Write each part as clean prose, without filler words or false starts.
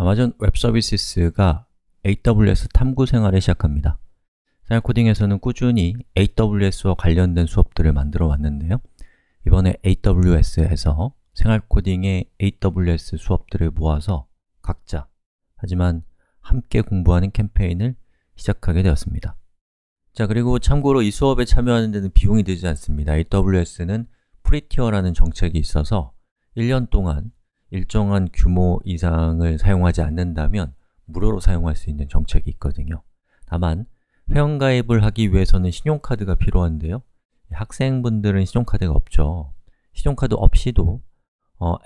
아마존 웹 서비스가 AWS 탐구 생활을 시작합니다. 생활 코딩에서는 꾸준히 AWS와 관련된 수업들을 만들어 왔는데요. 이번에 AWS에서 생활 코딩의 AWS 수업들을 모아서 각자, 하지만 함께 공부하는 캠페인을 시작하게 되었습니다. 자, 그리고 참고로 이 수업에 참여하는 데는 비용이 들지 않습니다. AWS는 프리티어라는 정책이 있어서 1년 동안 일정한 규모 이상을 사용하지 않는다면 무료로 사용할 수 있는 정책이 있거든요. 다만 회원가입을 하기 위해서는 신용카드가 필요한데요. 학생분들은 신용카드가 없죠. 신용카드 없이도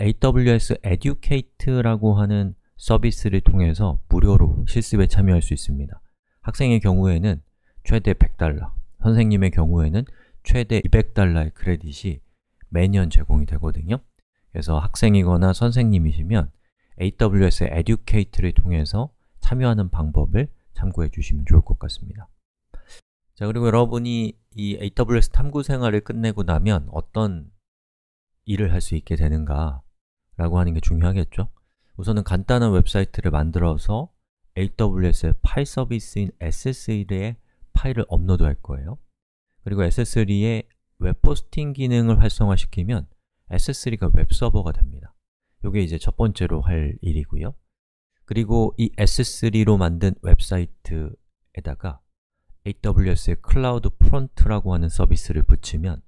AWS Educate라고 하는 서비스를 통해서 무료로 실습에 참여할 수 있습니다. 학생의 경우에는 최대 $100, 선생님의 경우에는 최대 $200의 크레딧이 매년 제공이 되거든요. 그래서 학생이거나 선생님이시면 AWS Educate를 통해서 참여하는 방법을 참고해 주시면 좋을 것 같습니다. 자, 그리고 여러분이 이 AWS 탐구 생활을 끝내고 나면 어떤 일을 할 수 있게 되는가 라고 하는 게 중요하겠죠? 우선은 간단한 웹사이트를 만들어서 AWS의 파일 서비스인 S3에 파일을 업로드할 거예요. 그리고 S3에 웹 호스팅 기능을 활성화시키면 S3가 웹서버가 됩니다. 이게 이제 첫 번째로 할 일이고요. 그리고 이 S3로 만든 웹사이트에다가 AWS의 클라우드 프론트라고 하는 서비스를 붙이면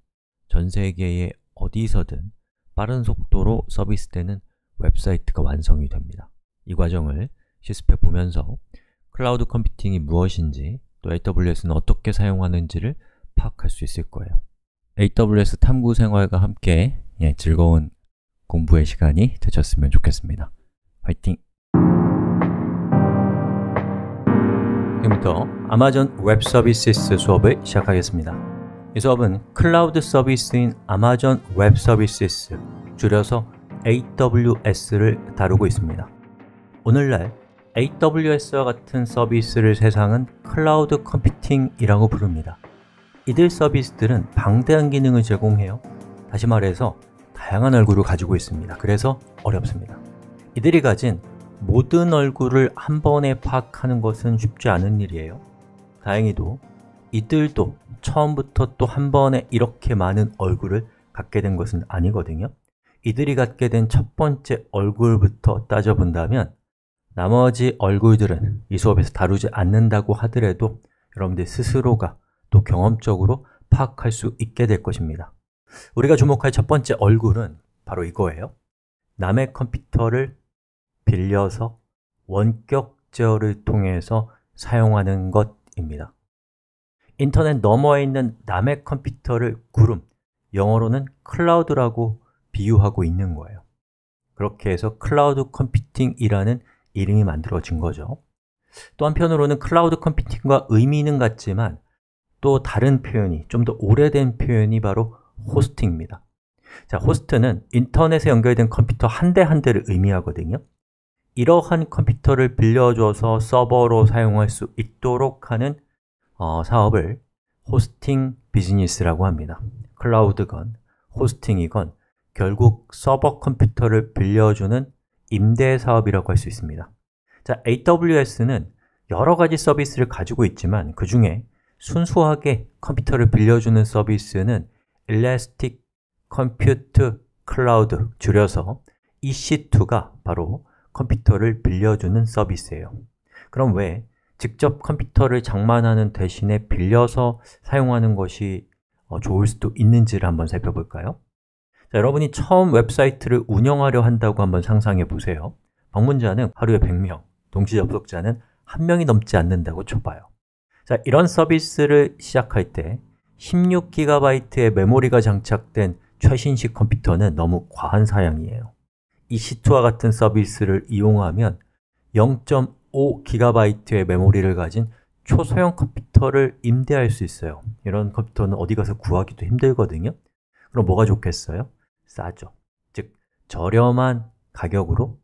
전 세계의 어디서든 빠른 속도로 서비스되는 웹사이트가 완성이 됩니다. 이 과정을 실습해 보면서 클라우드 컴퓨팅이 무엇인지, 또 AWS는 어떻게 사용하는지를 파악할 수 있을 거예요. AWS 탐구 생활과 함께 즐거운 공부의 시간이 되셨으면 좋겠습니다. 화이팅! 지금부터 아마존 웹 서비스 수업을 시작하겠습니다. 이 수업은 클라우드 서비스인 아마존 웹 서비스, 줄여서 AWS를 다루고 있습니다. 오늘날 AWS와 같은 서비스를 세상은 클라우드 컴퓨팅이라고 부릅니다. 이들 서비스들은 방대한 기능을 제공해요. 다시 말해서 다양한 얼굴을 가지고 있습니다. 그래서 어렵습니다. 이들이 가진 모든 얼굴을 한 번에 파악하는 것은 쉽지 않은 일이에요. 다행히도 이들도 처음부터 또 한 번에 이렇게 많은 얼굴을 갖게 된 것은 아니거든요. 이들이 갖게 된 첫 번째 얼굴부터 따져본다면 나머지 얼굴들은 이 수업에서 다루지 않는다고 하더라도 여러분들 스스로가 또 경험적으로 파악할 수 있게 될 것입니다. 우리가 주목할 첫 번째 얼굴은 바로 이거예요. 남의 컴퓨터를 빌려서 원격 제어를 통해서 사용하는 것입니다. 인터넷 너머에 있는 남의 컴퓨터를 구름, 영어로는 클라우드라고 비유하고 있는 거예요. 그렇게 해서 클라우드 컴퓨팅이라는 이름이 만들어진 거죠. 또 한편으로는 클라우드 컴퓨팅과 의미는 같지만 또 다른 표현이, 좀 더 오래된 표현이 바로 호스팅입니다. 자, 호스트는 인터넷에 연결된 컴퓨터 한 대 한 대를 의미하거든요. 이러한 컴퓨터를 빌려줘서 서버로 사용할 수 있도록 하는 사업을 호스팅 비즈니스라고 합니다. 클라우드건, 호스팅이건 결국 서버 컴퓨터를 빌려주는 임대 사업이라고 할 수 있습니다. 자, AWS는 여러 가지 서비스를 가지고 있지만 그 중에 순수하게 컴퓨터를 빌려주는 서비스는 Elastic Compute Cloud, 줄여서 EC2가 바로 컴퓨터를 빌려주는 서비스예요. 그럼 왜 직접 컴퓨터를 장만하는 대신에 빌려서 사용하는 것이 좋을 수도 있는지를 한번 살펴볼까요? 자, 여러분이 처음 웹사이트를 운영하려 한다고 한번 상상해 보세요. 방문자는 하루에 100명, 동시 접속자는 1명이 넘지 않는다고 쳐봐요. 자, 이런 서비스를 시작할 때 16GB의 메모리가 장착된 최신식 컴퓨터는 너무 과한 사양이에요. EC2와 같은 서비스를 이용하면 0.5GB의 메모리를 가진 초소형 컴퓨터를 임대할 수 있어요. 이런 컴퓨터는 어디 가서 구하기도 힘들거든요. 그럼 뭐가 좋겠어요? 싸죠. 즉, 저렴한 가격으로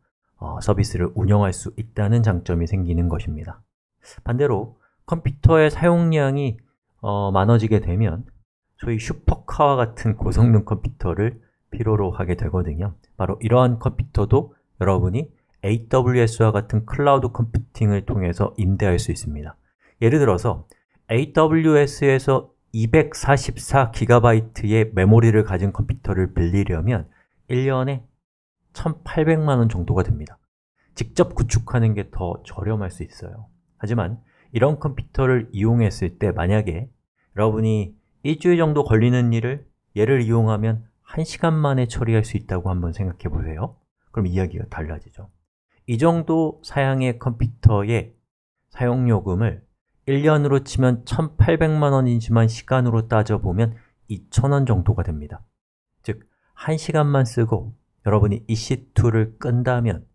서비스를 운영할 수 있다는 장점이 생기는 것입니다. 반대로 컴퓨터의 사용량이 많아지게 되면 소위 슈퍼카와 같은 고성능 컴퓨터를 필요로 하게 되거든요. 바로 이러한 컴퓨터도 여러분이 AWS와 같은 클라우드 컴퓨팅을 통해서 임대할 수 있습니다. 예를 들어서 AWS에서 244GB의 메모리를 가진 컴퓨터를 빌리려면 1년에 1,800만 원 정도가 됩니다. 직접 구축하는 게 더 저렴할 수 있어요. 하지만 이런 컴퓨터를 이용했을 때 만약에 여러분이 일주일 정도 걸리는 일을 얘를 이용하면 1시간 만에 처리할 수 있다고 한번 생각해 보세요. 그럼 이야기가 달라지죠. 이 정도 사양의 컴퓨터의 사용요금을 1년으로 치면 1,800만 원이지만 시간으로 따져보면 2,000원 정도가 됩니다. 즉, 1시간만 쓰고 여러분이 EC2를 끈다면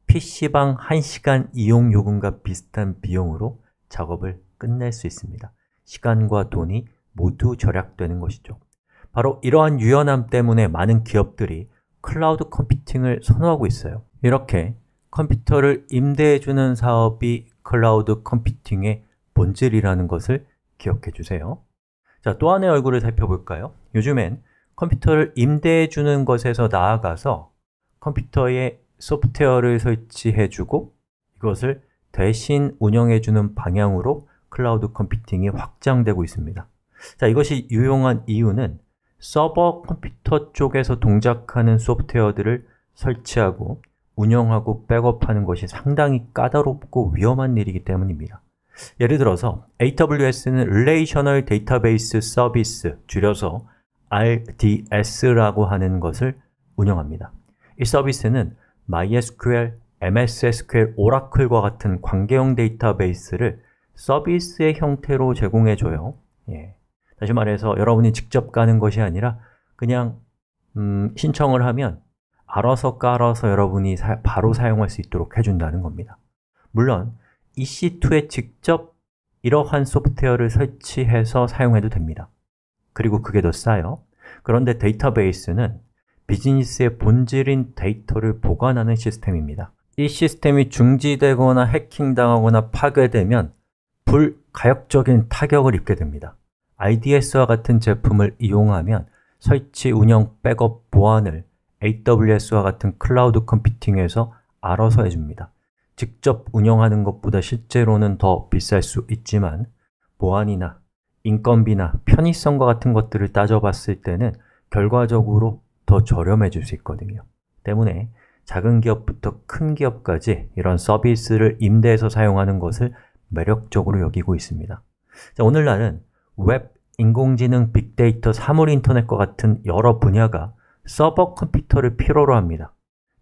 PC방 1시간 이용요금과 비슷한 비용으로 작업을 끝낼 수 있습니다. 시간과 돈이 모두 절약되는 것이죠. 바로 이러한 유연함 때문에 많은 기업들이 클라우드 컴퓨팅을 선호하고 있어요. 이렇게 컴퓨터를 임대해주는 사업이 클라우드 컴퓨팅의 본질이라는 것을 기억해 주세요. 자, 또 하나의 얼굴을 살펴볼까요? 요즘엔 컴퓨터를 임대해주는 것에서 나아가서 컴퓨터에 소프트웨어를 설치해주고 이것을 대신 운영해주는 방향으로 클라우드 컴퓨팅이 확장되고 있습니다. 자, 이것이 유용한 이유는 서버 컴퓨터 쪽에서 동작하는 소프트웨어들을 설치하고 운영하고 백업하는 것이 상당히 까다롭고 위험한 일이기 때문입니다. 예를 들어서 AWS는 Relational Database Service, 줄여서 RDS라고 하는 것을 운영합니다. 이 서비스는 MySQL, MS SQL, 오라클과 같은 관계형 데이터베이스를 서비스의 형태로 제공해줘요. 다시 말해서 여러분이 직접 가는 것이 아니라 그냥 신청을 하면 알아서 깔아서 여러분이 바로 사용할 수 있도록 해준다는 겁니다. 물론 EC2에 직접 이러한 소프트웨어를 설치해서 사용해도 됩니다. 그리고 그게 더 싸요. 그런데 데이터베이스는 비즈니스의 본질인 데이터를 보관하는 시스템입니다. 이 시스템이 중지되거나 해킹당하거나 파괴되면 불가역적인 타격을 입게 됩니다. IDS와 같은 제품을 이용하면 설치, 운영, 백업, 보안을 AWS와 같은 클라우드 컴퓨팅에서 알아서 해줍니다. 직접 운영하는 것보다 실제로는 더 비쌀 수 있지만 보안이나 인건비나 편의성과 같은 것들을 따져봤을 때는 결과적으로 더 저렴해질 수 있거든요. 때문에 작은 기업부터 큰 기업까지 이런 서비스를 임대해서 사용하는 것을 매력적으로 여기고 있습니다. 자, 오늘날은 웹, 인공지능, 빅데이터, 사물 인터넷과 같은 여러 분야가 서버 컴퓨터를 필요로 합니다.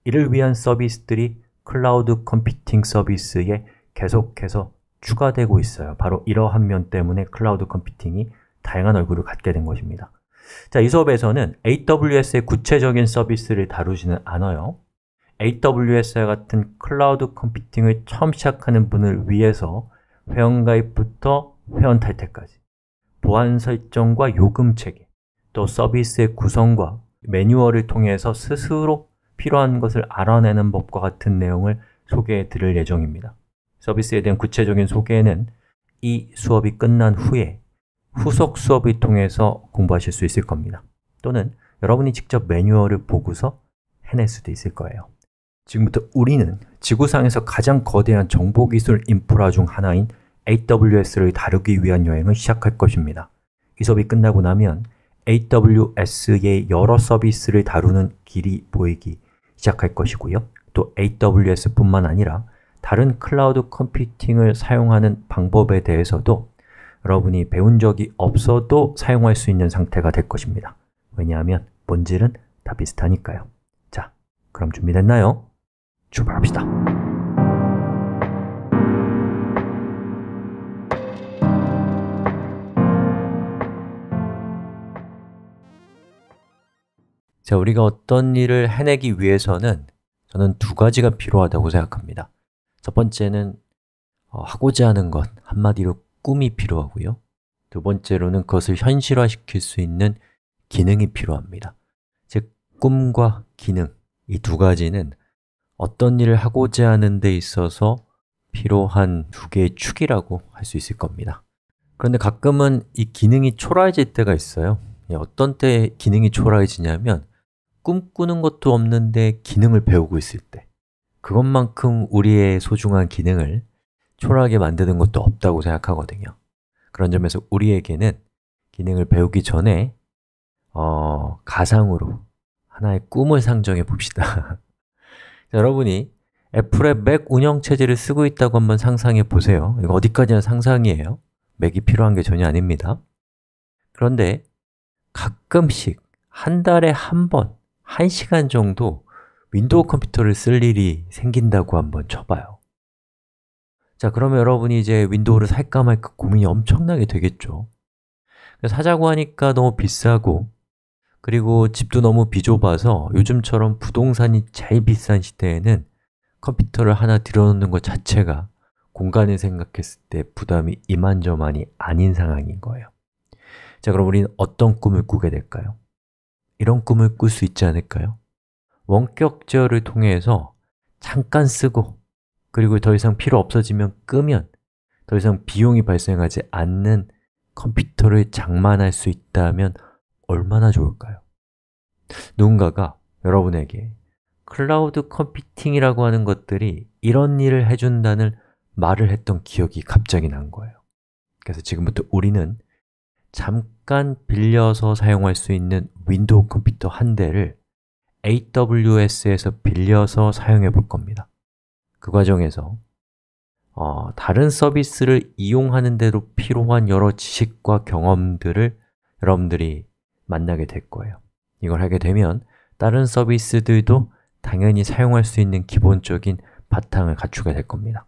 이를 위한 서비스들이 클라우드 컴퓨팅 서비스에 계속해서 추가되고 있어요. 바로 이러한 면 때문에 클라우드 컴퓨팅이 다양한 얼굴을 갖게 된 것입니다. 자, 이 수업에서는 AWS의 구체적인 서비스를 다루지는 않아요. AWS와 같은 클라우드 컴퓨팅을 처음 시작하는 분을 위해서 회원가입부터 회원 탈퇴까지, 보안 설정과 요금 체계, 또 서비스의 구성과 매뉴얼을 통해서 스스로 필요한 것을 알아내는 법과 같은 내용을 소개해 드릴 예정입니다. 서비스에 대한 구체적인 소개는 이 수업이 끝난 후에 후속 수업을 통해서 공부하실 수 있을 겁니다. 또는 여러분이 직접 매뉴얼을 보고서 해낼 수도 있을 거예요. 지금부터 우리는 지구상에서 가장 거대한 정보기술 인프라 중 하나인 AWS를 다루기 위한 여행을 시작할 것입니다. 이 수업이 끝나고 나면 AWS의 여러 서비스를 다루는 길이 보이기 시작할 것이고요. 또 AWS뿐만 아니라 다른 클라우드 컴퓨팅을 사용하는 방법에 대해서도 여러분이 배운 적이 없어도 사용할 수 있는 상태가 될 것입니다. 왜냐하면 본질은 다 비슷하니까요. 자, 그럼 준비됐나요? 출발합시다. 자, 우리가 어떤 일을 해내기 위해서는 저는 두 가지가 필요하다고 생각합니다. 첫 번째는 하고자 하는 것, 한마디로 꿈이 필요하고요. 두 번째로는 그것을 현실화시킬 수 있는 기능이 필요합니다. 즉, 꿈과 기능, 이 두 가지는 어떤 일을 하고자 하는 데 있어서 필요한 두 개의 축이라고 할 수 있을 겁니다. 그런데 가끔은 이 기능이 초라해질 때가 있어요. 어떤 때 기능이 초라해지냐면 꿈꾸는 것도 없는데 기능을 배우고 있을 때, 그것만큼 우리의 소중한 기능을 초라하게 만드는 것도 없다고 생각하거든요. 그런 점에서 우리에게는 기능을 배우기 전에 가상으로 하나의 꿈을 상정해 봅시다. 여러분이 애플의 맥 운영체제를 쓰고 있다고 한번 상상해 보세요. 이거 어디까지나 상상이에요. 맥이 필요한 게 전혀 아닙니다. 그런데 가끔씩 한 달에 한 번, 1시간 정도 윈도우 컴퓨터를 쓸 일이 생긴다고 한번 쳐봐요. 자, 그러면 여러분이 이제 윈도우를 살까 말까 고민이 엄청나게 되겠죠. 사자고 하니까 너무 비싸고, 그리고 집도 너무 비좁아서 요즘처럼 부동산이 제일 비싼 시대에는 컴퓨터를 하나 들여놓는 것 자체가 공간을 생각했을 때 부담이 이만저만이 아닌 상황인 거예요. 자, 그럼 우리는 어떤 꿈을 꾸게 될까요? 이런 꿈을 꿀 수 있지 않을까요? 원격 제어를 통해서 잠깐 쓰고, 그리고 더 이상 필요 없어지면 끄면 더 이상 비용이 발생하지 않는 컴퓨터를 장만할 수 있다면 얼마나 좋을까요? 누군가가 여러분에게 클라우드 컴퓨팅이라고 하는 것들이 이런 일을 해준다는 말을 했던 기억이 갑자기 난 거예요. 그래서 지금부터 우리는 잠깐 빌려서 사용할 수 있는 윈도우 컴퓨터 한 대를 AWS에서 빌려서 사용해 볼 겁니다. 그 과정에서 다른 서비스를 이용하는 데도 필요한 여러 지식과 경험들을 여러분들이 만나게 될 거예요. 이걸 하게 되면 다른 서비스들도 당연히 사용할 수 있는 기본적인 바탕을 갖추게 될 겁니다.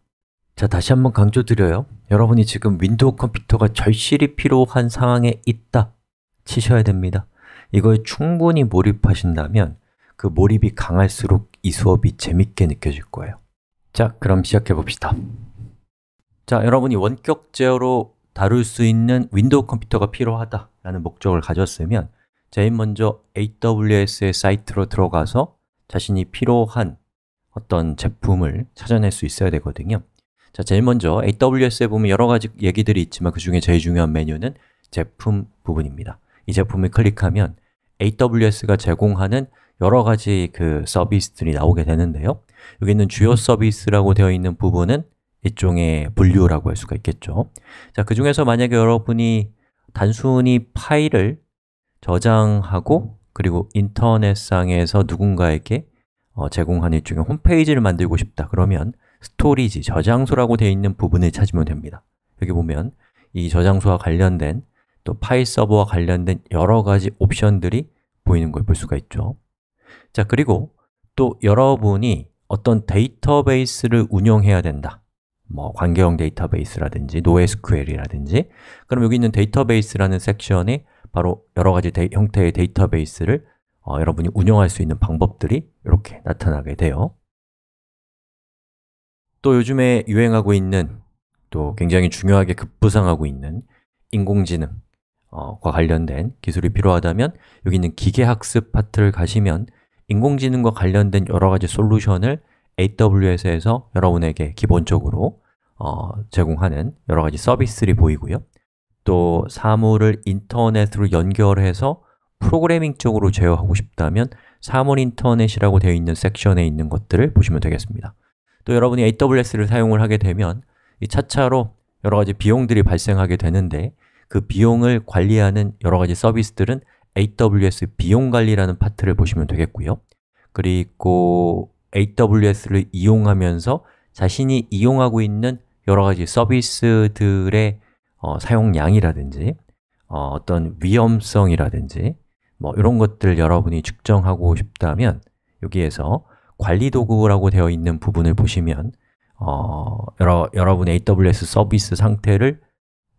자, 다시 한번 강조드려요. 여러분이 지금 윈도우 컴퓨터가 절실히 필요한 상황에 있다 치셔야 됩니다. 이거에 충분히 몰입하신다면 그 몰입이 강할수록 이 수업이 재밌게 느껴질 거예요. 자, 그럼 시작해 봅시다. 자, 여러분이 원격 제어로 다룰 수 있는 윈도우 컴퓨터가 필요하다라는 목적을 가졌으면 제일 먼저 AWS의 사이트로 들어가서 자신이 필요한 어떤 제품을 찾아낼 수 있어야 되거든요. 자, 제일 먼저 AWS에 보면 여러 가지 얘기들이 있지만 그 중에 제일 중요한 메뉴는 제품 부분입니다. 이 제품을 클릭하면 AWS가 제공하는 여러 가지 그 서비스들이 나오게 되는데요. 여기 있는 주요 서비스라고 되어 있는 부분은 일종의 분류라고 할 수가 있겠죠. 자, 그 중에서 만약에 여러분이 단순히 파일을 저장하고 그리고 인터넷상에서 누군가에게 제공하는 일종의 홈페이지를 만들고 싶다 그러면 스토리지, 저장소라고 되어 있는 부분을 찾으면 됩니다. 여기 보면 이 저장소와 관련된 또 파일 서버와 관련된 여러 가지 옵션들이 보이는 걸 볼 수가 있죠. 자, 그리고 또 여러분이 어떤 데이터베이스를 운영해야 된다. 관계형 데이터베이스라든지 NoSQL이라든지 그럼 여기 있는 데이터베이스라는 섹션이 바로 여러 가지 형태의 데이터베이스를 여러분이 운영할 수 있는 방법들이 이렇게 나타나게 돼요. 또 요즘에 유행하고 있는 또 굉장히 중요하게 급부상하고 있는 인공지능과 관련된 기술이 필요하다면 여기 있는 기계학습 파트를 가시면 인공지능과 관련된 여러 가지 솔루션을 AWS에서 여러분에게 기본적으로 제공하는 여러 가지 서비스들이 보이고요. 또 사물을 인터넷으로 연결해서 프로그래밍 쪽으로 제어하고 싶다면 사물 인터넷이라고 되어 있는 섹션에 있는 것들을 보시면 되겠습니다. 또 여러분이 AWS를 사용을 하게 되면 이 차차로 여러 가지 비용들이 발생하게 되는데 그 비용을 관리하는 여러 가지 서비스들은 AWS 비용관리라는 파트를 보시면 되겠고요. 그리고 AWS를 이용하면서 자신이 이용하고 있는 여러 가지 서비스들의 사용량이라든지 어떤 위험성이라든지 이런 것들 여러분이 측정하고 싶다면 여기에서 관리 도구라고 되어 있는 부분을 보시면 여러분의 AWS 서비스 상태를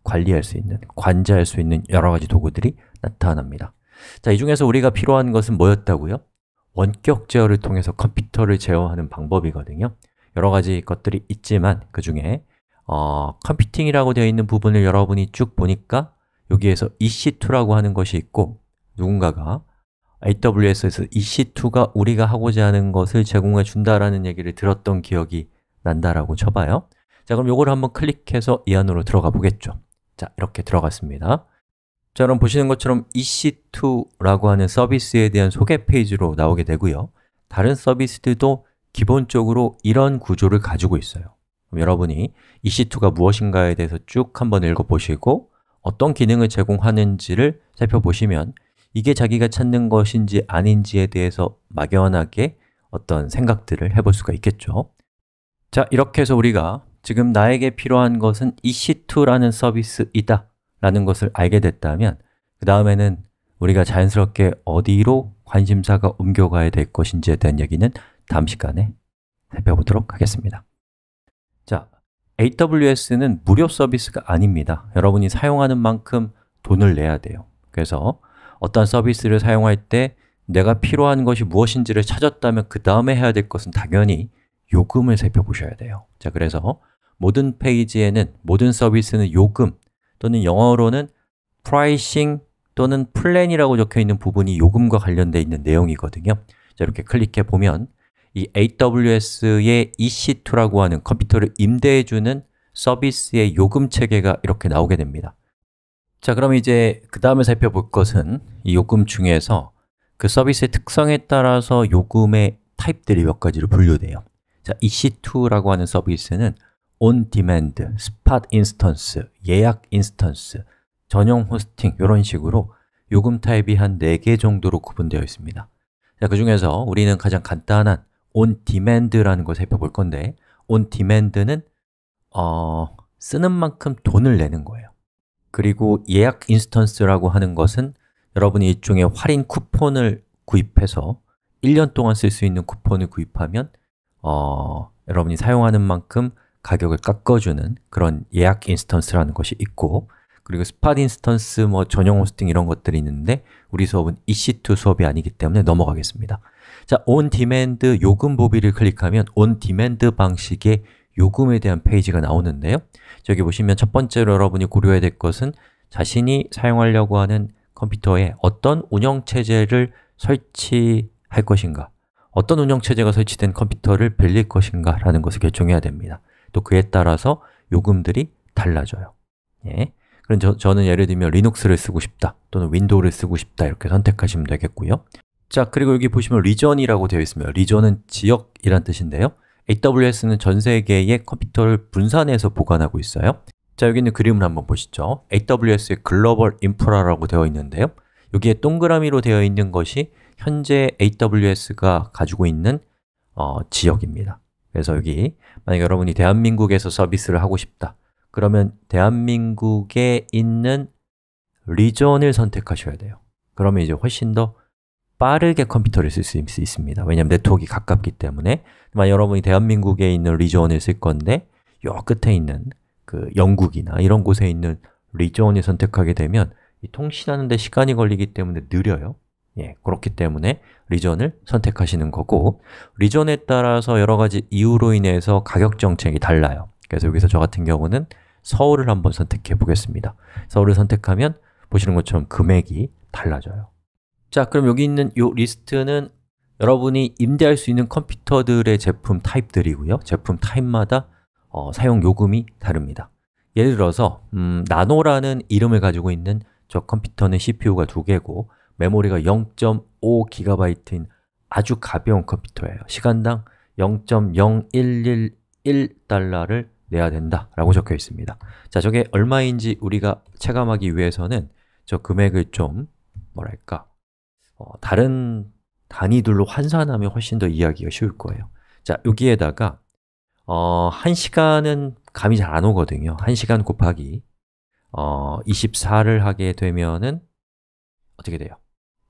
관리할 수 있는, 관리할 수 있는 여러 가지 도구들이 나타납니다. 자, 이 중에서 우리가 필요한 것은 뭐였다고요? 원격 제어를 통해서 컴퓨터를 제어하는 방법이거든요. 여러 가지 것들이 있지만 그 중에 컴퓨팅이라고 되어 있는 부분을 여러분이 쭉 보니까 여기에서 EC2라고 하는 것이 있고 누군가가 AWS에서 EC2가 우리가 하고자 하는 것을 제공해 준다라는 얘기를 들었던 기억이 난다라고 쳐봐요. 자, 그럼 요걸 한번 클릭해서 이 안으로 들어가 보겠죠. 자, 이렇게 들어갔습니다. 자, 그럼 보시는 것처럼 EC2라고 하는 서비스에 대한 소개 페이지로 나오게 되고요. 다른 서비스들도 기본적으로 이런 구조를 가지고 있어요. 그럼 여러분이 EC2가 무엇인가에 대해서 쭉 한번 읽어보시고 어떤 기능을 제공하는지를 살펴보시면 이게 자기가 찾는 것인지 아닌지에 대해서 막연하게 어떤 생각들을 해볼 수가 있겠죠. 자, 이렇게 해서 우리가 지금 나에게 필요한 것은 EC2라는 서비스이다 라는 것을 알게 됐다면 그 다음에는 우리가 자연스럽게 어디로 관심사가 옮겨가야 될 것인지에 대한 얘기는 다음 시간에 살펴보도록 하겠습니다. 자, AWS는 무료 서비스가 아닙니다. 여러분이 사용하는 만큼 돈을 내야 돼요. 그래서 어떤 서비스를 사용할 때 내가 필요한 것이 무엇인지를 찾았다면 그 다음에 해야 될 것은 당연히 요금을 살펴보셔야 돼요. 자, 그래서 모든 페이지에는, 모든 서비스는 요금 또는 영어로는 pricing 또는 플랜이라고 적혀 있는 부분이 요금과 관련되어 있는 내용이거든요. 자, 이렇게 클릭해 보면 이 AWS의 EC2라고 하는 컴퓨터를 임대해주는 서비스의 요금 체계가 이렇게 나오게 됩니다. 자, 그럼 이제 그 다음에 살펴볼 것은 이 요금 중에서 그 서비스의 특성에 따라서 요금의 타입들이 몇 가지로 분류돼요. 자, EC2라고 하는 서비스는 On Demand, Spot Instance, 예약 인스턴스, 전용 호스팅 이런 식으로 요금 타입이 한 4개 정도로 구분되어 있습니다. 자, 그 중에서 우리는 가장 간단한 On Demand라는 걸 살펴볼 건데 On Demand는 쓰는 만큼 돈을 내는 거예요. 그리고 예약 인스턴스라고 하는 것은 여러분이 일종의 할인 쿠폰을 구입해서 1년 동안 쓸 수 있는 쿠폰을 구입하면 여러분이 사용하는 만큼 가격을 깎아주는 그런 예약 인스턴스라는 것이 있고 그리고 스팟 인스턴스, 전용 호스팅 이런 것들이 있는데 우리 수업은 EC2 수업이 아니기 때문에 넘어가겠습니다. 자, On Demand 요금 보기를 클릭하면 On Demand 방식의 요금에 대한 페이지가 나오는데요. 저기 보시면 첫 번째로 여러분이 고려해야 될 것은 자신이 사용하려고 하는 컴퓨터에 어떤 운영체제를 설치할 것인가, 어떤 운영체제가 설치된 컴퓨터를 빌릴 것인가 라는 것을 결정해야 됩니다. 또 그에 따라서 요금들이 달라져요. 예. 그럼 저는 예를 들면 리눅스를 쓰고 싶다 또는 윈도우를 쓰고 싶다 이렇게 선택하시면 되겠고요. 자, 그리고 여기 보시면 리전이라고 되어 있습니다. 리전은 지역이란 뜻인데요. AWS는 전 세계의 컴퓨터를 분산해서 보관하고 있어요. 자, 여기 있는 그림을 한번 보시죠. AWS의 글로벌 인프라라고 되어 있는데요. 여기에 동그라미로 되어 있는 것이 현재 AWS가 가지고 있는 지역입니다. 그래서 여기 만약 여러분이 대한민국에서 서비스를 하고 싶다 그러면 대한민국에 있는 리전을 선택하셔야 돼요. 그러면 이제 훨씬 더 빠르게 컴퓨터를 쓸 수 있습니다. 왜냐하면 네트워크가 가깝기 때문에 만약 여러분이 대한민국에 있는 리전을 쓸 건데 요 끝에 있는 그 영국이나 이런 곳에 있는 리전을 선택하게 되면 이 통신하는 데 시간이 걸리기 때문에 느려요. 예, 그렇기 때문에 리전을 선택하시는 거고 리전에 따라서 여러 가지 이유로 인해서 가격 정책이 달라요. 그래서 여기서 저 같은 경우는 서울을 한번 선택해 보겠습니다. 서울을 선택하면 보시는 것처럼 금액이 달라져요. 자, 그럼 여기 있는 이 리스트는 여러분이 임대할 수 있는 컴퓨터들의 제품 타입들이고요. 제품 타입마다 사용 요금이 다릅니다. 예를 들어서 나노라는 이름을 가지고 있는 저 컴퓨터는 CPU가 2개고 메모리가 0.5GB인 아주 가벼운 컴퓨터예요. 시간당 0.0111달러를 내야 된다라고 적혀 있습니다. 자, 저게 얼마인지 우리가 체감하기 위해서는 저 금액을 좀 다른 단위들로 환산하면 훨씬 더 이해하기가 쉬울 거예요. 자, 여기에다가 1시간은 감이 잘 안 오거든요. 1시간 곱하기 24를 하게 되면은 어떻게 돼요?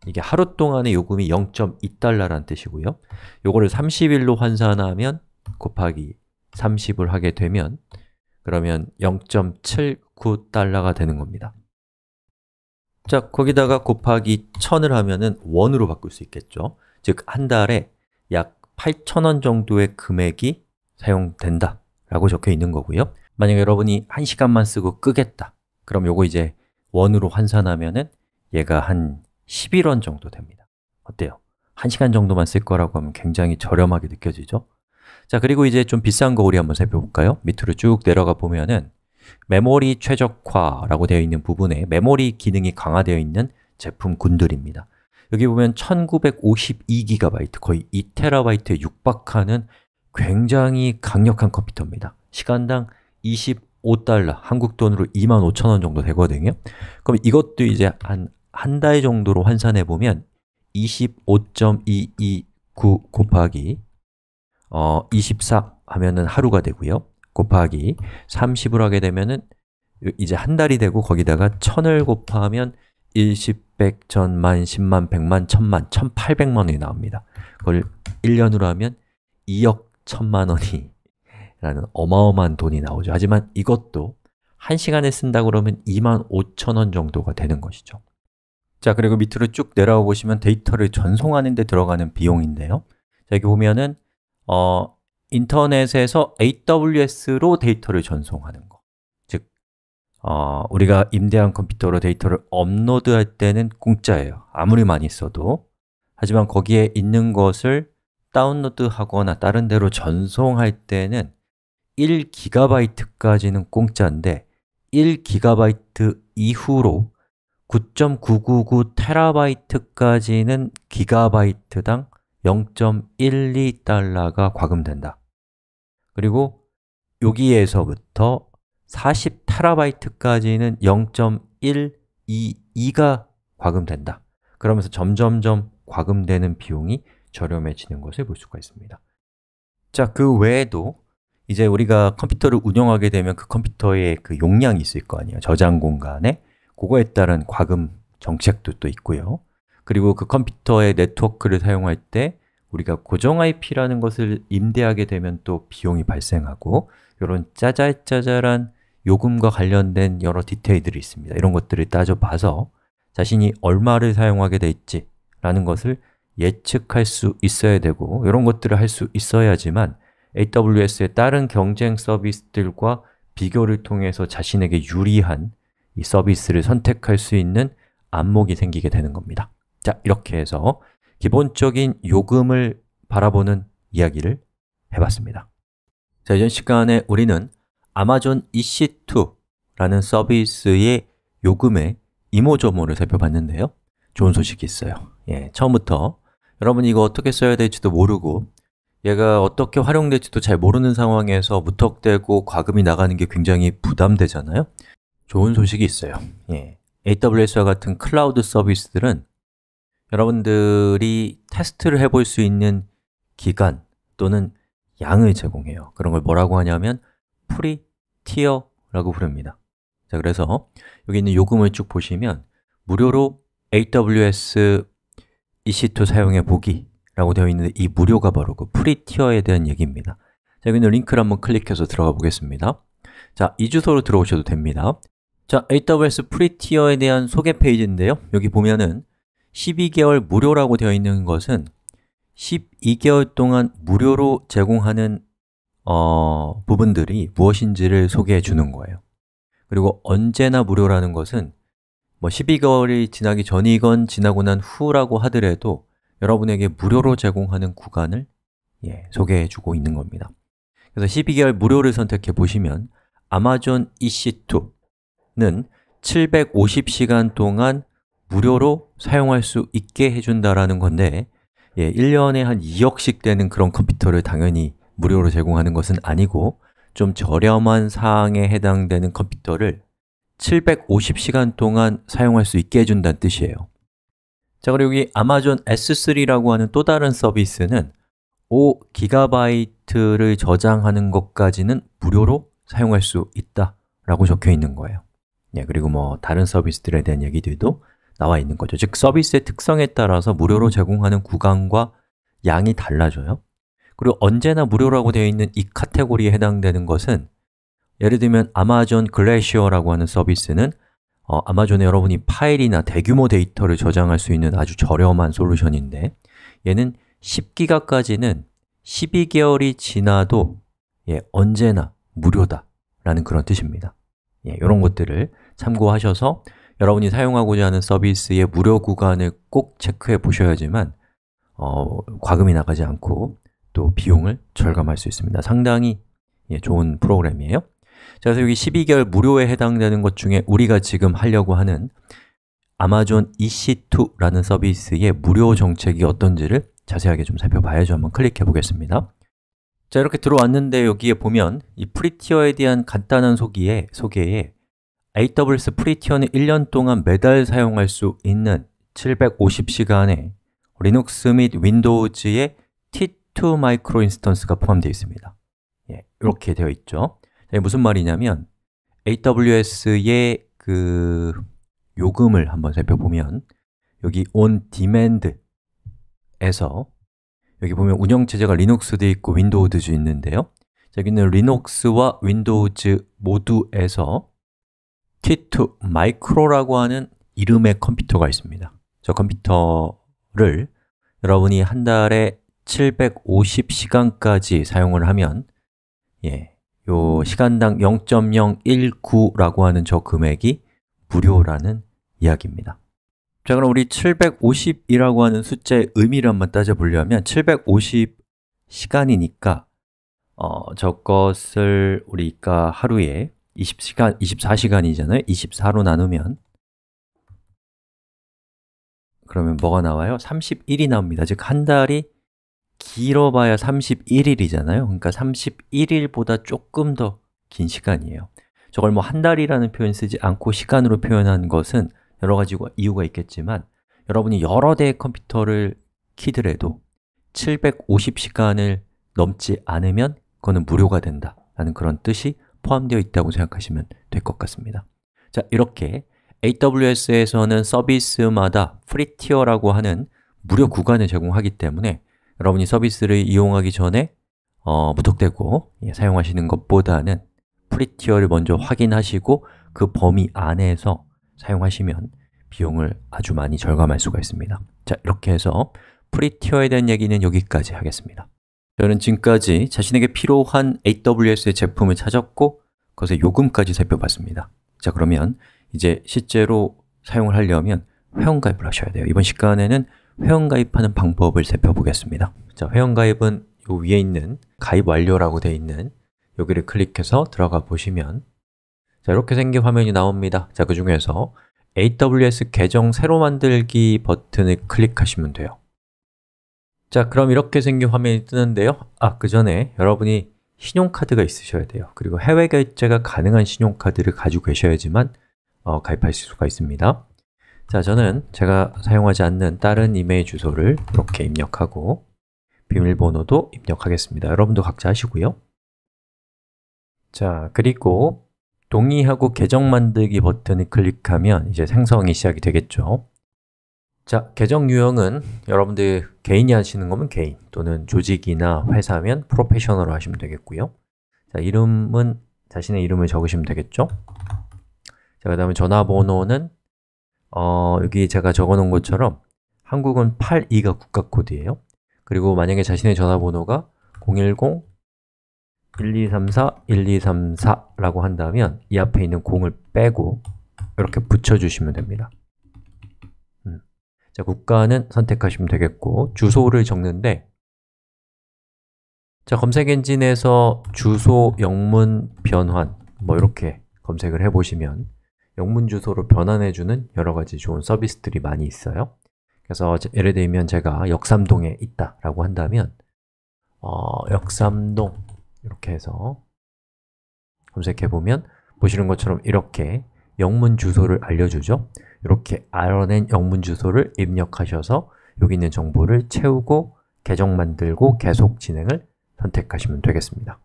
이게 하루 동안의 요금이 0.2달러라는 뜻이고요. 요거를 30일로 환산하면 곱하기 30을 하게 되면 그러면 0.79달러가 되는 겁니다. 자, 거기다가 곱하기 1000을 하면은 원으로 바꿀 수 있겠죠. 즉, 한 달에 약 8,000원 정도의 금액이 사용된다 라고 적혀 있는 거고요. 만약에 여러분이 1시간만 쓰고 끄겠다 그럼 요거 이제 원으로 환산하면은 얘가 한 11원 정도 됩니다. 어때요? 1시간 정도만 쓸 거라고 하면 굉장히 저렴하게 느껴지죠? 자, 그리고 이제 좀 비싼 거 우리 한번 살펴볼까요? 밑으로 쭉 내려가 보면은 메모리 최적화라고 되어 있는 부분에 메모리 기능이 강화되어 있는 제품군들입니다. 여기 보면 1952GB, 거의 2TB에 육박하는 굉장히 강력한 컴퓨터입니다. 시간당 25달러, 한국 돈으로 25,000원 정도 되거든요. 그럼 이것도 이제 한 달 정도로 환산해 보면 25.229 곱하기 24 하면은 하루가 되고요. 곱하기 30을 하게 되면은 이제 한 달이 되고, 거기다가 1000을 곱하면 1, 10, 100, 1000만, 10만, 100만, 1000만, 1800만 원이 나옵니다. 그걸 1년으로 하면 2억 1000만 원이 라는 어마어마한 돈이 나오죠. 하지만 이것도 1시간에 쓴다 그러면 25,000원 정도가 되는 것이죠. 자, 그리고 밑으로 쭉 내려가 보시면 데이터를 전송하는 데 들어가는 비용인데요. 자, 여기 보면은 인터넷에서 AWS로 데이터를 전송하는 거, 즉 우리가 임대한 컴퓨터로 데이터를 업로드할 때는 공짜예요. 아무리 많이 써도. 하지만 거기에 있는 것을 다운로드하거나 다른 데로 전송할 때는 1GB까지는 공짜인데 1GB 이후로 9.999TB까지는 기가바이트당 0.12달러가 과금된다. 그리고 여기에서부터 40TB까지는 0.122가 과금된다. 그러면서 점점점 과금되는 비용이 저렴해지는 것을 볼 수가 있습니다. 자, 그 외에도 이제 우리가 컴퓨터를 운영하게 되면 그 컴퓨터에 그 용량이 있을 거 아니에요. 저장 공간에. 그거에 따른 과금 정책도 또 있고요. 그리고 그 컴퓨터의 네트워크를 사용할 때 우리가 고정 IP라는 것을 임대하게 되면 또 비용이 발생하고, 이런 짜잘짜잘한 요금과 관련된 여러 디테일들이 있습니다. 이런 것들을 따져봐서 자신이 얼마를 사용하게 될지 라는 것을 예측할 수 있어야 되고, 이런 것들을 할 수 있어야지만 AWS의 다른 경쟁 서비스들과 비교를 통해서 자신에게 유리한 이 서비스를 선택할 수 있는 안목이 생기게 되는 겁니다. 자, 이렇게 해서 기본적인 요금을 바라보는 이야기를 해봤습니다. 자, 이전 시간에 우리는 아마존 EC2라는 서비스의 요금의 이모저모를 살펴봤는데요. 좋은 소식이 있어요. 처음부터 여러분이 이거 어떻게 써야 될지도 모르고 얘가 어떻게 활용될지도 잘 모르는 상황에서 무턱대고 과금이 나가는 게 굉장히 부담되잖아요. 좋은 소식이 있어요. AWS와 같은 클라우드 서비스들은 여러분들이 테스트를 해볼 수 있는 기간 또는 양을 제공해요. 그런 걸 뭐라고 하냐면 프리 티어라고 부릅니다. 자, 그래서 여기 있는 요금을 쭉 보시면 무료로 AWS EC2 사용해 보기 라고 되어 있는데, 이 무료가 바로 그 프리 티어에 대한 얘기입니다. 자, 여기 있는 링크를 한번 클릭해서 들어가 보겠습니다. 자, 이 주소로 들어오셔도 됩니다. 자, AWS 프리 티어에 대한 소개 페이지인데요. 여기 보면은 12개월 무료라고 되어 있는 것은 12개월 동안 무료로 제공하는 부분들이 무엇인지를 소개해 주는 거예요. 그리고 언제나 무료라는 것은 뭐 12개월이 지나기 전이건 지나고 난 후라고 하더라도 여러분에게 무료로 제공하는 구간을 소개해 주고 있는 겁니다. 그래서 12개월 무료를 선택해 보시면 아마존 EC2는 750시간 동안 무료로 사용할 수 있게 해준다라는 건데, 1년에 한 2억씩 되는 그런 컴퓨터를 당연히 무료로 제공하는 것은 아니고 좀 저렴한 사항에 해당되는 컴퓨터를 750시간 동안 사용할 수 있게 해준다는 뜻이에요. 자, 그리고 여기 아마존 S3라고 하는 또 다른 서비스는 5GB를 저장하는 것까지는 무료로 사용할 수 있다 라고 적혀 있는 거예요. 그리고 뭐 다른 서비스들에 대한 얘기들도 나와 있는 거죠. 즉, 서비스의 특성에 따라서 무료로 제공하는 구간과 양이 달라져요. 그리고 언제나 무료라고 되어 있는 이 카테고리에 해당되는 것은, 예를 들면 아마존 글래시어라고 하는 서비스는 아마존에 여러분이 파일이나 대규모 데이터를 저장할 수 있는 아주 저렴한 솔루션인데, 얘는 10기가까지는 12개월이 지나도 언제나 무료다 라는 그런 뜻입니다. 이런 것들을 참고하셔서 여러분이 사용하고자 하는 서비스의 무료 구간을 꼭 체크해 보셔야지만 과금이 나가지 않고 또 비용을 절감할 수 있습니다. 상당히 좋은 프로그램이에요. 자, 그래서 여기 12개월 무료에 해당되는 것 중에 우리가 지금 하려고 하는 아마존 EC2라는 서비스의 무료 정책이 어떤지를 자세하게 좀 살펴봐야죠. 한번 클릭해 보겠습니다. 자, 이렇게 들어왔는데 여기에 보면 이 프리티어에 대한 간단한 소개에 AWS 프리티어는 1년 동안 매달 사용할 수 있는 750시간의 리눅스 및 윈도우즈의 T2 마이크로 인스턴스가 포함되어 있습니다. 이렇게 되어 있죠. 자, 무슨 말이냐면 AWS의 그 요금을 한번 살펴보면 여기 on demand에서 여기 보면 운영체제가 리눅스도 있고 윈도우도 있는데요. 자, 여기는 리눅스와 윈도우즈 모두에서 T2 마이크로라고 하는 이름의 컴퓨터가 있습니다. 저 컴퓨터를 여러분이 한 달에 750시간까지 사용을 하면 요 시간당 0.019라고 하는 저 금액이 무료라는 이야기입니다. 자, 그럼 우리 750이라고 하는 숫자의 의미를 한번 따져보려면 750시간이니까 저것을 우리가 하루에 24시간이잖아요. 24로 나누면 그러면 뭐가 나와요? 31이 나옵니다. 즉, 한 달이 길어봐야 31일이잖아요. 그러니까 31일보다 조금 더 긴 시간이에요. 저걸 뭐 한 달이라는 표현 쓰지 않고 시간으로 표현한 것은 여러 가지 이유가 있겠지만 여러분이 여러 대의 컴퓨터를 키더라도 750시간을 넘지 않으면 그거는 무료가 된다라는 그런 뜻이 포함되어 있다고 생각하시면 될 것 같습니다. 자, 이렇게 AWS에서는 서비스마다 프리티어라고 하는 무료 구간을 제공하기 때문에 여러분이 서비스를 이용하기 전에 무턱대고 사용하시는 것보다는 프리티어를 먼저 확인하시고 그 범위 안에서 사용하시면 비용을 아주 많이 절감할 수가 있습니다. 자, 이렇게 해서 프리티어에 대한 얘기는 여기까지 하겠습니다. 저는 지금까지 자신에게 필요한 AWS의 제품을 찾았고 그것의 요금까지 살펴봤습니다. 자, 그러면 이제 실제로 사용을 하려면 회원가입을 하셔야 돼요. 이번 시간에는 회원가입하는 방법을 살펴보겠습니다. 자, 회원가입은 요 위에 있는 가입 완료라고 되어 있는 여기를 클릭해서 들어가 보시면 자, 이렇게 생긴 화면이 나옵니다. 자, 그 중에서 AWS 계정 새로 만들기 버튼을 클릭하시면 돼요. 자, 그럼 이렇게 생긴 화면이 뜨는데요. 그 전에 여러분이 신용카드가 있으셔야 돼요. 그리고 해외 결제가 가능한 신용카드를 가지고 계셔야지만 가입하실 수가 있습니다. 자, 저는 제가 사용하지 않는 다른 이메일 주소를 이렇게 입력하고 비밀번호도 입력하겠습니다. 여러분도 각자 하시고요. 자, 그리고 동의하고 계정 만들기 버튼을 클릭하면 이제 생성이 시작이 되겠죠. 자, 계정 유형은 여러분들 개인이 하시는 거면 개인 또는 조직이나 회사면 프로페셔널로 하시면 되겠고요. 자, 이름은 자신의 이름을 적으시면 되겠죠. 자, 그 다음에 전화번호는 여기 제가 적어놓은 것처럼 한국은 82가 국가코드예요. 그리고 만약에 자신의 전화번호가 010-1234-1234라고 한다면 이 앞에 있는 0을 빼고 이렇게 붙여주시면 됩니다. 자, 국가는 선택하시면 되겠고 주소를 적는데 자, 검색 엔진에서 주소 영문 변환 뭐 이렇게 검색을 해보시면 영문 주소로 변환해주는 여러 가지 좋은 서비스들이 많이 있어요. 그래서 예를 들면 제가 역삼동에 있다라고 한다면 역삼동 이렇게 해서 검색해보면 보시는 것처럼 이렇게 영문 주소를 알려주죠. 이렇게 알아낸 영문 주소를 입력하셔서 여기 있는 정보를 채우고 계정 만들고 계속 진행을 선택하시면 되겠습니다.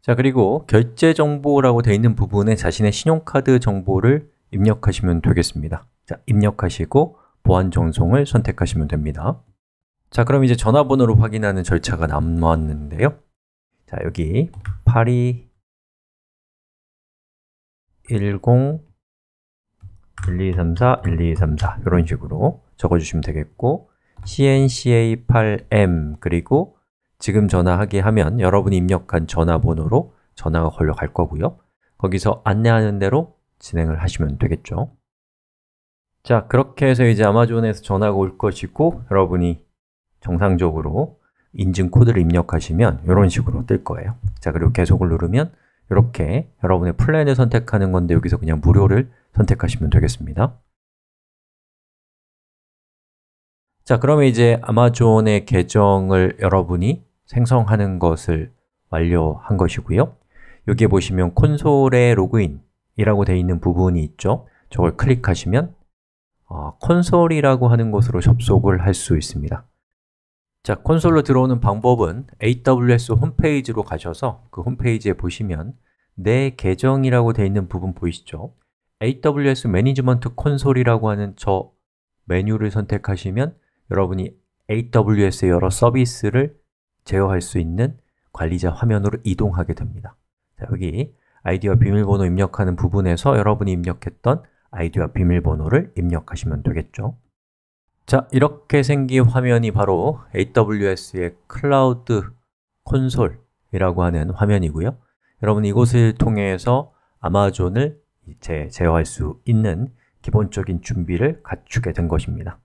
자, 그리고 결제 정보라고 되어 있는 부분에 자신의 신용카드 정보를 입력하시면 되겠습니다. 자, 입력하시고 보안 전송을 선택하시면 됩니다. 자, 그럼 이제 전화번호로 확인하는 절차가 남았는데요. 자, 여기 8210-1234-1234 이런 식으로 적어주시면 되겠고 CNCA8M 그리고 지금 전화하게 하면 여러분이 입력한 전화번호로 전화가 걸려갈 거고요. 거기서 안내하는 대로 진행을 하시면 되겠죠. 자, 그렇게 해서 이제 아마존에서 전화가 올 것이고 여러분이 정상적으로 인증 코드를 입력하시면 이런 식으로 뜰 거예요. 자, 그리고 계속을 누르면 이렇게 여러분의 플랜을 선택하는 건데 여기서 그냥 무료를 선택하시면 되겠습니다. 자, 그러면 이제 아마존의 계정을 여러분이 생성하는 것을 완료한 것이고요. 여기에 보시면 콘솔에 로그인이라고 되어 있는 부분이 있죠. 저걸 클릭하시면 콘솔이라고 하는 곳으로 접속을 할 수 있습니다. 자, 콘솔로 들어오는 방법은 AWS 홈페이지로 가셔서 그 홈페이지에 보시면 내 계정이라고 되어 있는 부분 보이시죠? AWS 매니지먼트 콘솔이라고 하는 저 메뉴를 선택하시면 여러분이 AWS의 여러 서비스를 제어할 수 있는 관리자 화면으로 이동하게 됩니다. 자, 여기 아이디와 비밀번호 입력하는 부분에서 여러분이 입력했던 아이디와 비밀번호를 입력하시면 되겠죠. 자, 이렇게 생긴 화면이 바로 AWS의 클라우드 콘솔이라고 하는 화면이고요. 여러분 이곳을 통해서 아마존을 제어할 수 있는 기본적인 준비를 갖추게 된 것입니다.